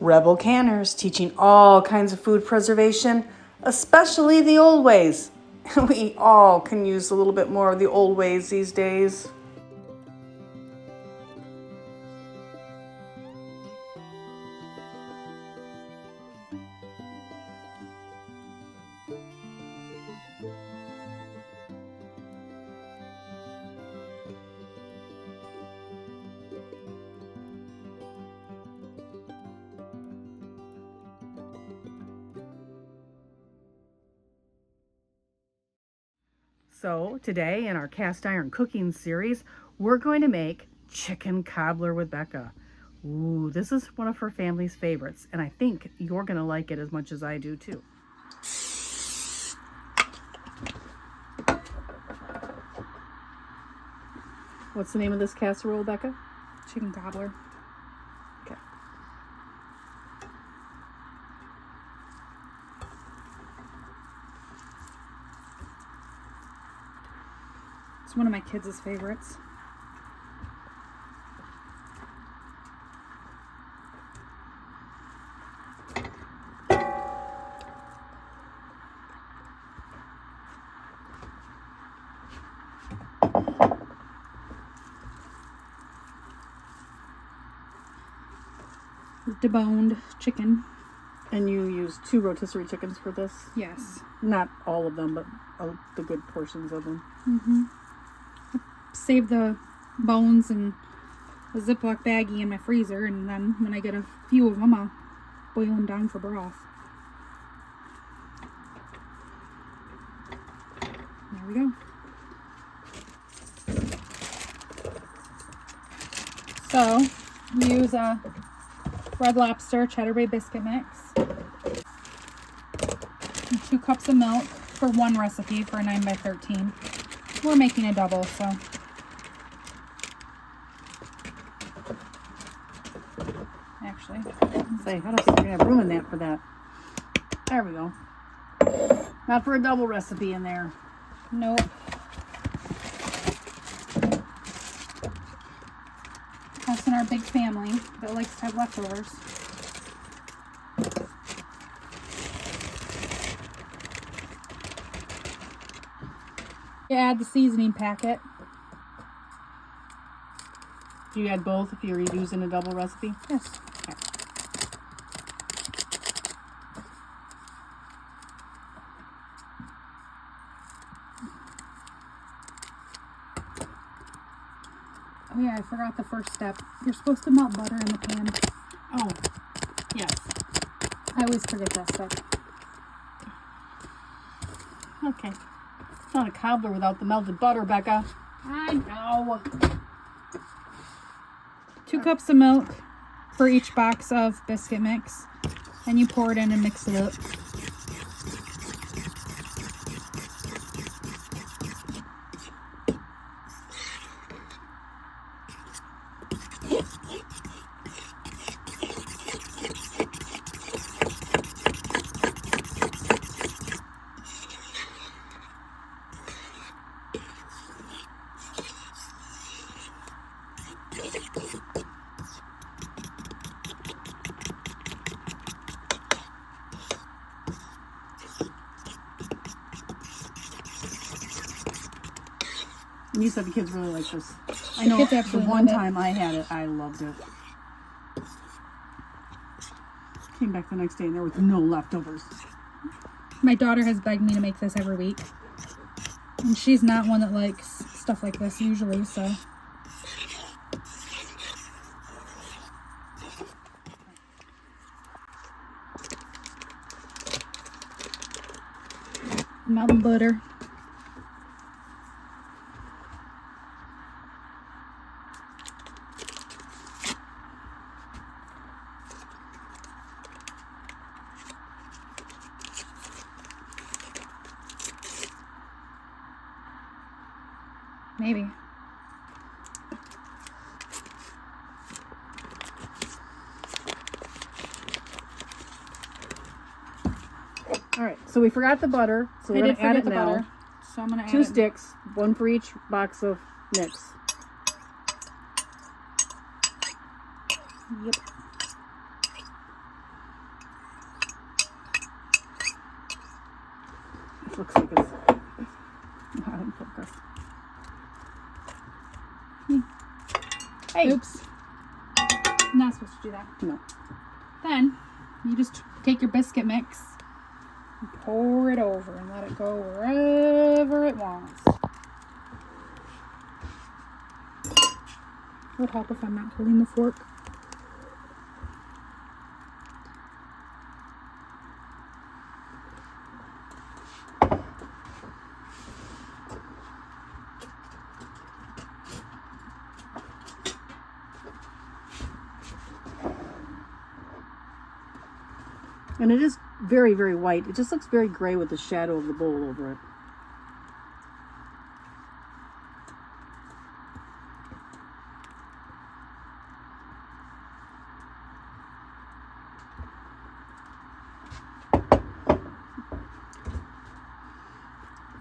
Rebel canners teaching all kinds of food preservation, especially the old ways. We all can use a little bit more of the old ways these days. So today in our cast iron cooking series, we're going to make chicken cobbler with Becca. Ooh, this is one of her family's favorites, and I think you're going to like it as much as I do too. What's the name of this casserole, Becca? Chicken cobbler. Okay. It's one of my kids' favorites. Deboned chicken. And you use 2 rotisserie chickens for this? Yes. Not all of them, but the good portions of them. Mm-hmm. Save the bones in a Ziploc baggie in my freezer, and then when I get a few of them, I'll boil them down for broth. There we go. So, we use a red lobster cheddar bay biscuit mix, and 2 cups of milk for one recipe for a 9x13. We're making a double, so. Actually, Say, I don't think we're gonna have room in that for that. There we go. Not for a double recipe in there. nope. Us and our big family that likes to have leftovers. You add the seasoning packet. Do you add both if you're using a double recipe? Yes. Okay. Oh yeah, I forgot the first step. You're supposed to melt butter in the pan. Oh, yes. I always forget that step. Okay. It's not a cobbler without the melted butter, Becca. I know. 2 cups of milk for each box of biscuit mix. And you pour it in and mix it up. And you said the kids really like this. I The know kids the absolutely one love it. time I had it, I loved it. Came back the next day and there was no leftovers. My daughter has begged me to make this every week. And she's not one that likes stuff like this usually, so. Melted butter. Maybe. All right, so we forgot the butter, so we're I going did to add forget it the now. butter, so I'm gonna add 2 it. sticks, 1 for each box of mix. Yep. Looks like it's not in focus. Hey. Oops. I'm not supposed to do that. No. Then you just take your biscuit mix and pour it over and let it go wherever it wants. It would help if I'm not holding the fork. And it is very, very white. It just looks very gray with the shadow of the bowl over it.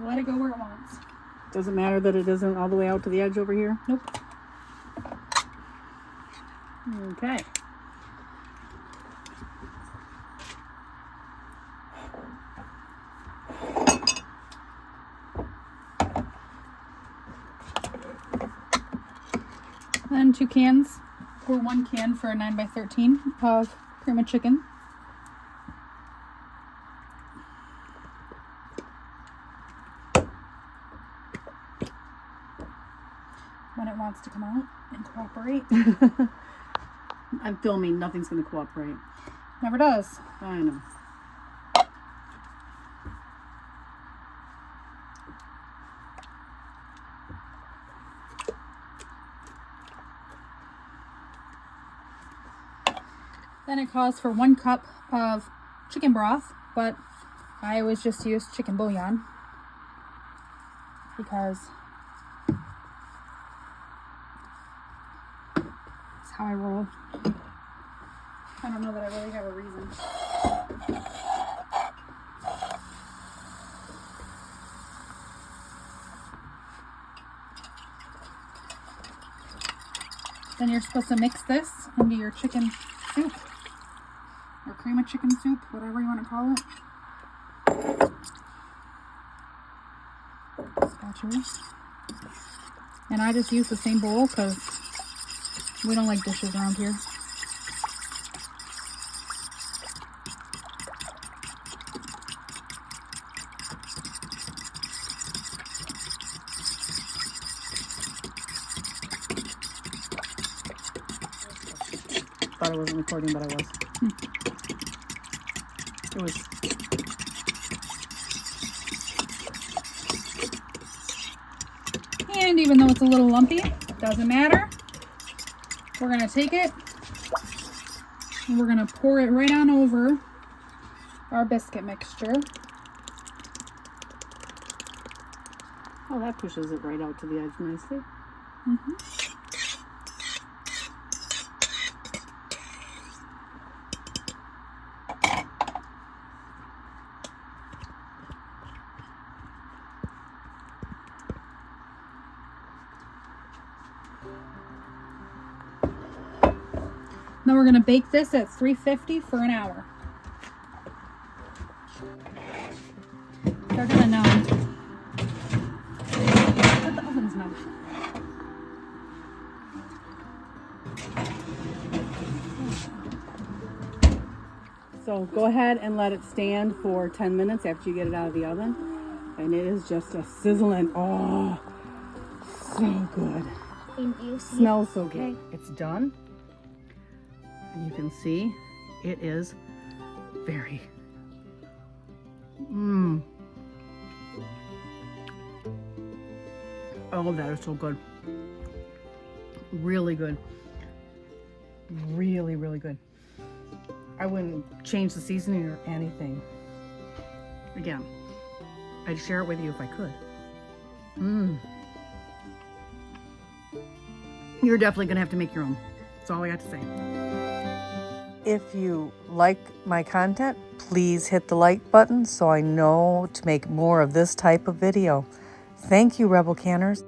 Let it go where it wants. Doesn't matter that it isn't all the way out to the edge over here? Nope. Okay. Then 2 cans, or 1 can for a 9x13 of cream of chicken. When it wants to come out and cooperate. I'm filming. Nothing's going to cooperate. Never does. I know. Then it calls for 1 cup of chicken broth, but I always just use chicken bouillon because it's how I roll. I don't know that I really have a reason. Then you're supposed to mix this into your chicken soup. Or cream of chicken soup, whatever you want to call it. Spatula. And I just use the same bowl because we don't like dishes around here. Thought I wasn't recording, but I was. It was. And even though it's a little lumpy, doesn't matter. We're going to take it and we're going to pour it right on over our biscuit mixture. Oh, that pushes it right out to the edge nicely. Mm-hmm. Now we're going to bake this at 350 for an hour. They're going to numb. But the oven's numb. So go ahead and let it stand for 10 minutes after you get it out of the oven. And it is just a sizzling. Oh, so good. Thank you. Smells so good. It's done. And you can see it is very, oh, that is so good. Really good. Really, really good. I wouldn't change the seasoning or anything. Again, I'd share it with you if I could. You're definitely gonna have to make your own. That's all I got to say. If you like my content, please hit the like button so I know to make more of this type of video. Thank you, Rebel Canners.